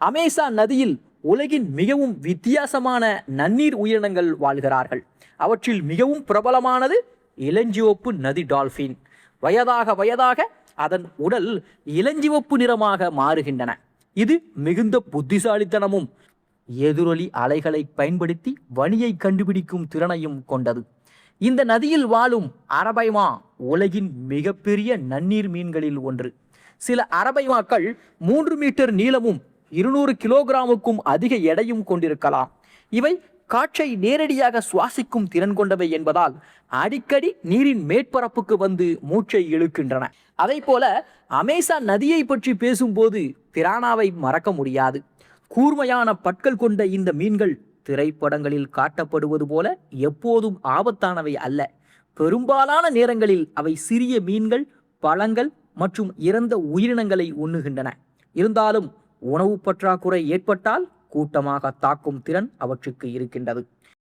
Amazon நதியில் உலகின் மிகவும் வித்தியாசமான நன்னீர் உயிரினங்கள் வாழ்கிறார்கள். அவற்றில் மிகவும் பிரபலமானது இளஞ்சிவப்பு நதி டால்பின். வயதாக வயதாக அதன் உடல் இளஞ்சிவப்பு நிறமாக மாறுகின்றன. இது மிகுந்த புத்திசாலித்தனமும் எதிரொலி அலைகளை பயன்படுத்தி வழியை கண்டுபிடிக்கும் திறனையும் கொண்டது. இந்த நதியில் வாழும் அரபைமா உலகின் மிகப்பெரிய நன்னீர் மீன்களில் ஒன்று. சில அரபைமாக்கள் 3 மீட்டர் நீளமும் 200 கிலோகிராமுக்கும் அதிக எடையும் கொண்டிருக்கலாம். இவை காற்றை நேரடியாக சுவாசிக்கும் திறன் கொண்டவை என்பதால் அடிக்கடி நீரின் மேற்பரப்புக்கு வந்து மூச்சை இழுக்கின்றன. அதை போல அமேசான் நதியை பற்றி பேசும்போது பிரானாவை மறக்க முடியாது. கூர்மையான பற்கள் கொண்ட இந்த மீன்கள் திரைப்படங்களில் காட்டப்படுவது போல எப்போதும் ஆபத்தானவை அல்ல. பெரும்பாலான நேரங்களில் அவை சிறிய மீன்கள், பழங்கள் மற்றும் இறந்த உயிரினங்களை உண்ணுகின்றன. இருந்தாலும் உணவு பற்றாக்குறை ஏற்பட்டால் கூட்டமாக தாக்கும் திறன் அவற்றுக்கு இருக்கின்றது.